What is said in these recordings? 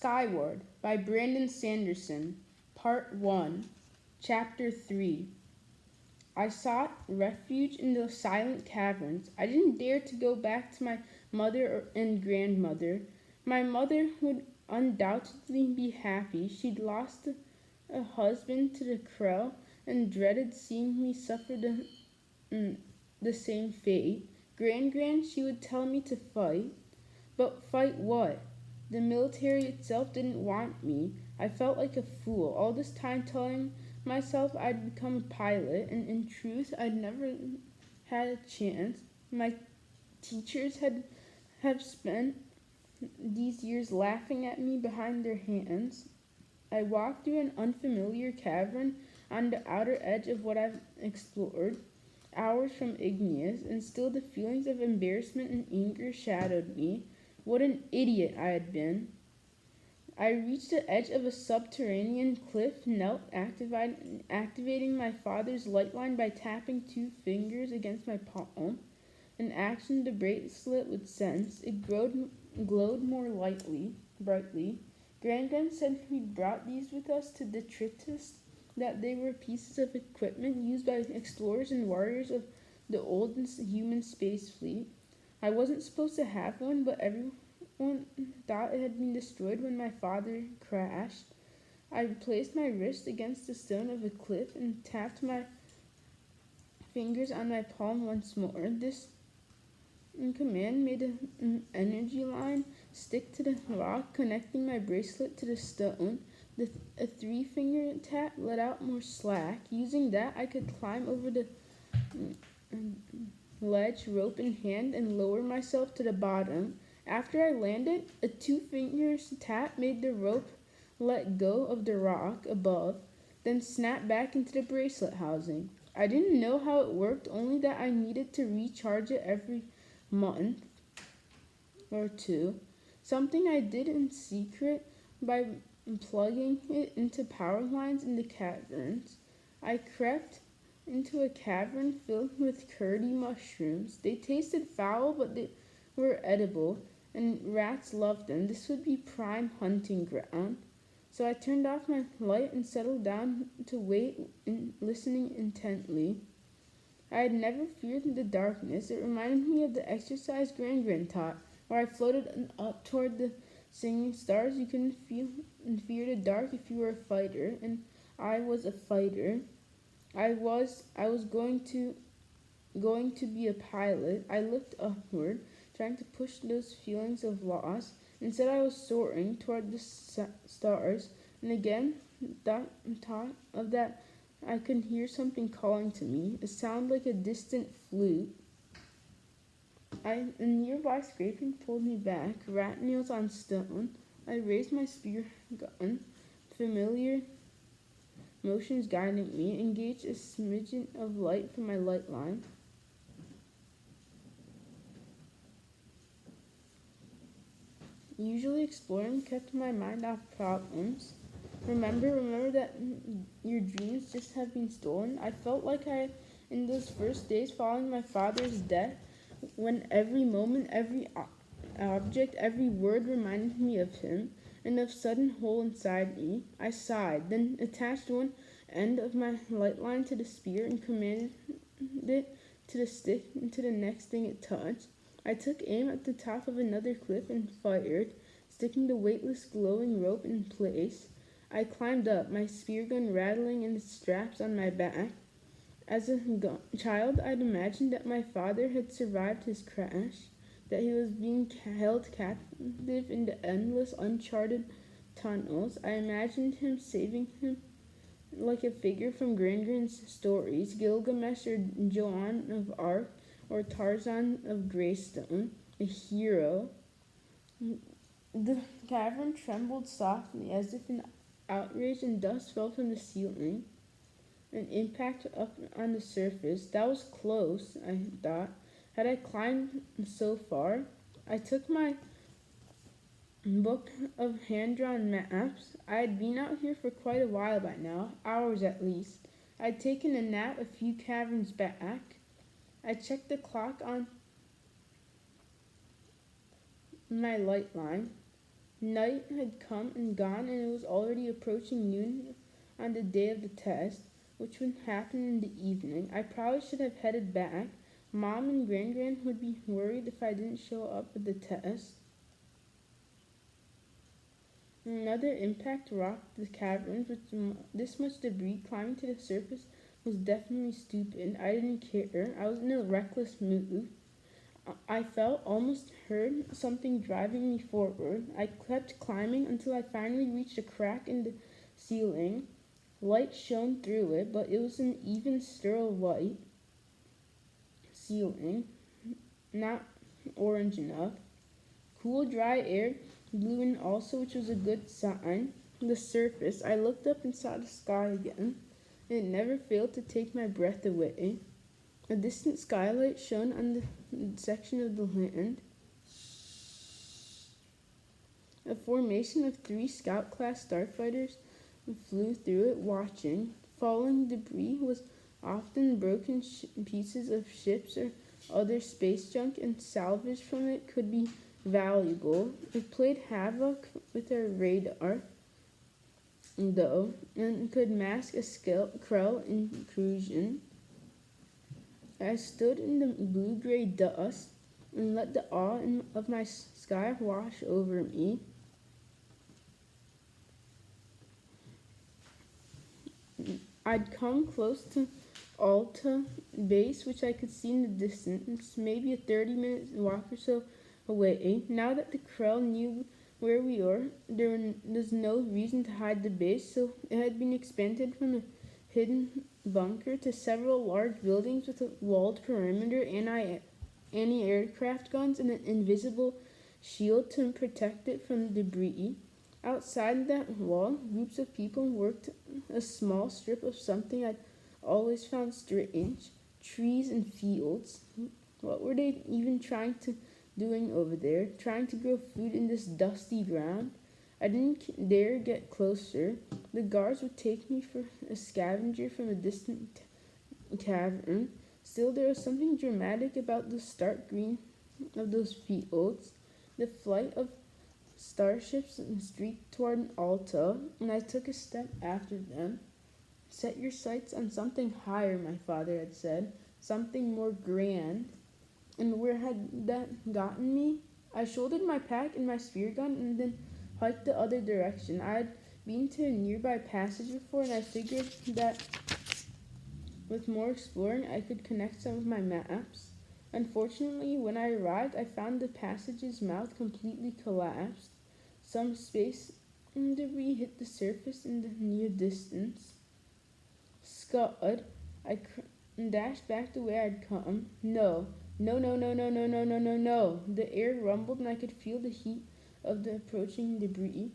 Skyward by Brandon Sanderson, Part 1, Chapter 3. I sought refuge in those silent caverns. I didn't dare to go back to my mother and grandmother. My mother would undoubtedly be happy. She'd lost a husband to the crow and dreaded seeing me suffer the same fate. Gran, she would tell me to fight. But fight what? The military itself didn't want me. I felt like a fool, all this time telling myself I'd become a pilot, and in truth, I'd never had a chance. My teachers have spent these years laughing at me behind their hands. I walked through an unfamiliar cavern on the outer edge of what I've explored, hours from igneous, and still the feelings of embarrassment and anger shadowed me. What an idiot I had been. I reached the edge of a subterranean cliff, knelt, activating my father's light line by tapping 2 fingers against my palm, an action the bracelet would sense. It glowed more brightly. Gran said we'd brought these with us to detritus, that they were pieces of equipment used by explorers and warriors of the old human space fleet. I wasn't supposed to have one, but everyone thought it had been destroyed when my father crashed. I placed my wrist against the stone of a cliff and tapped my fingers on my palm once more. This command made an energy line stick to the rock, connecting my bracelet to the stone. A 3-finger tap let out more slack. Using that, I could climb over the ledge, rope in hand, and lower myself to the bottom. After I landed, a 2-finger tap made the rope let go of the rock above, then snap back into the bracelet housing. I didn't know how it worked, only that I needed to recharge it every month or 2, something I did in secret by plugging it into power lines in the caverns. I crept into a cavern filled with curdy mushrooms. They tasted foul, but they were edible, and rats loved them. This would be prime hunting ground. So I turned off my light and settled down to wait, listening intently. I had never feared the darkness. It reminded me of the exercise Gran taught, where I floated up toward the singing stars. You couldn't fear the dark if you were a fighter, and I was a fighter. I was going to be a pilot. I looked upward, trying to push those feelings of loss. Instead, I was soaring toward the stars, and again, thought of that I could hear something calling to me, a sound like a distant flute. A nearby scraping pulled me back, rat nails on stone. I raised my spear gun, familiar motions guiding me, engaged a smidgen of light from my light line. Usually exploring kept my mind off problems. Remember that your dreams just have been stolen. I felt like in those first days following my father's death, when every moment, every object, every word reminded me of him, and of sudden hole inside me. I sighed, then attached one end of my light line to the spear and commanded it to the stick and to the next thing it touched. I took aim at the top of another cliff and fired, sticking the weightless glowing rope in place. I climbed up, my spear gun rattling in the straps on my back. As a child, I'd imagined that my father had survived his crash, that he was being held captive in the endless, uncharted tunnels. I imagined him saving him like a figure from Gran's stories, Gilgamesh or Joan of Arc or Tarzan of Greystone, a hero. The cavern trembled softly as if in outrage, and dust fell from the ceiling. An impact up on the surface. That was close, I thought. Had I climbed so far? I took my book of hand-drawn maps. I had been out here for quite a while by now, hours at least. I'd taken a nap a few caverns back. I checked the clock on my light line. Night had come and gone, and it was already approaching noon on the day of the test, which would happen in the evening. I probably should have headed back. Mom and Gran would be worried if I didn't show up at the test. Another impact rocked the caverns with this much debris. Climbing to the surface was definitely stupid. I didn't care. I was in a reckless mood. I felt, almost heard, something driving me forward. I kept climbing until I finally reached a crack in the ceiling. Light shone through it, but it was an even sterile white ceiling, not orange enough. Cool, dry air blew in also, which was a good sign. The surface, I looked up and saw the sky again. It never failed to take my breath away. A distant skylight shone on the section of the land. A formation of 3 scout-class starfighters flew through it, watching. Falling debris was often broken pieces of ships or other space junk, and salvage from it could be valuable. It played havoc with our radar, though, and could mask a Krell intrusion. I stood in the blue-gray dust and let the awe of my sky wash over me. I'd come close to Alta Base, which I could see in the distance, maybe a 30-minute walk or so away. Now that the Krell knew where we were, there was no reason to hide the base, so it had been expanded from a hidden bunker to several large buildings with a walled perimeter, anti-aircraft guns, and an invisible shield to protect it from debris. Outside that wall, groups of people worked a small strip of something I'd always found strange: trees and fields. What were they even doing over there? Trying to grow food in this dusty ground? I didn't dare get closer. The guards would take me for a scavenger from a distant cavern. Still, there was something dramatic about the stark green of those fields. The flight of starships and streaked toward Alta, and I took a step after them. Set your sights on something higher, my father had said. Something more grand. And where had that gotten me? I shouldered my pack and my spear gun and then hiked the other direction. I had been to a nearby passage before, and I figured that with more exploring I could connect some of my maps. Unfortunately, when I arrived, I found the passage's mouth completely collapsed. Some space debris hit the surface in the near distance. Scud, I dashed back the way I'd come. No. The air rumbled, and I could feel the heat of the approaching debris.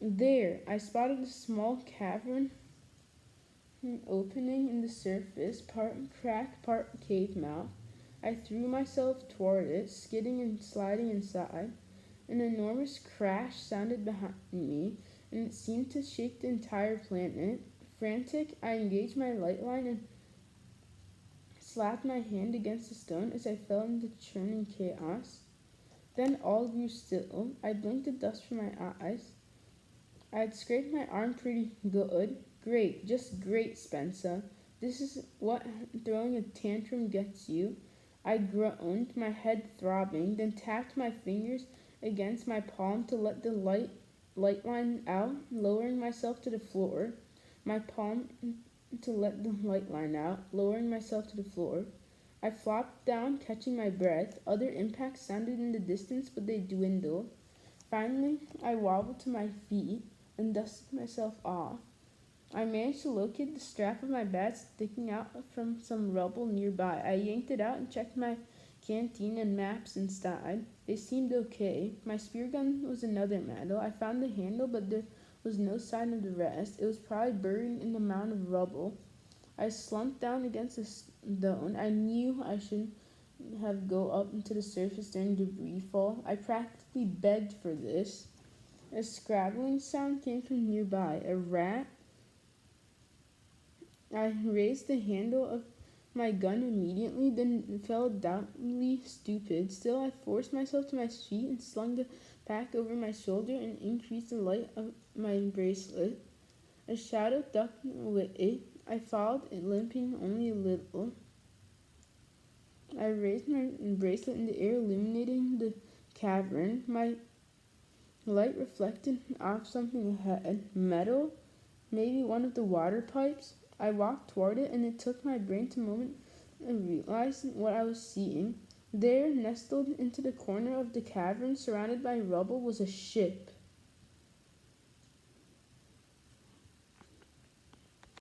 There, I spotted a small cavern opening in the surface, part crack, part cave mouth. I threw myself toward it, skidding and sliding inside. An enormous crash sounded behind me, and it seemed to shake the entire planet. Frantic, I engaged my light line and slapped my hand against a stone as I fell into churning chaos. Then all grew still. I blinked the dust from my eyes. I had scraped my arm pretty good. Great, just great, Spencer. This is what throwing a tantrum gets you. I groaned, my head throbbing, then tapped my fingers against my palm to let the light line out, lowering myself to the floor. My palm to let the light line out, lowering myself to the floor. I flopped down, catching my breath. Other impacts sounded in the distance, but they dwindled. Finally, I wobbled to my feet and dusted myself off. I managed to locate the strap of my bat sticking out from some rubble nearby. I yanked it out and checked my canteen and maps inside. They seemed okay. My spear gun was another matter. I found the handle, but there was no sign of the rest. It was probably buried in the mound of rubble. I slumped down against a stone. I knew I shouldn't have go up into the surface during debris fall. I practically begged for this. A scrabbling sound came from nearby. A rat? I raised the handle of my gun immediately, then felt doubtfully stupid. Still, I forced myself to my feet and slung the back over my shoulder and increased the light of my bracelet. A shadow ducked with it. I followed it, limping only a little. I raised my bracelet in the air, illuminating the cavern. My light reflected off something ahead. Metal? Maybe one of the water pipes? I walked toward it, and it took my brain a moment to realize what I was seeing. There, nestled into the corner of the cavern, surrounded by rubble, was a ship.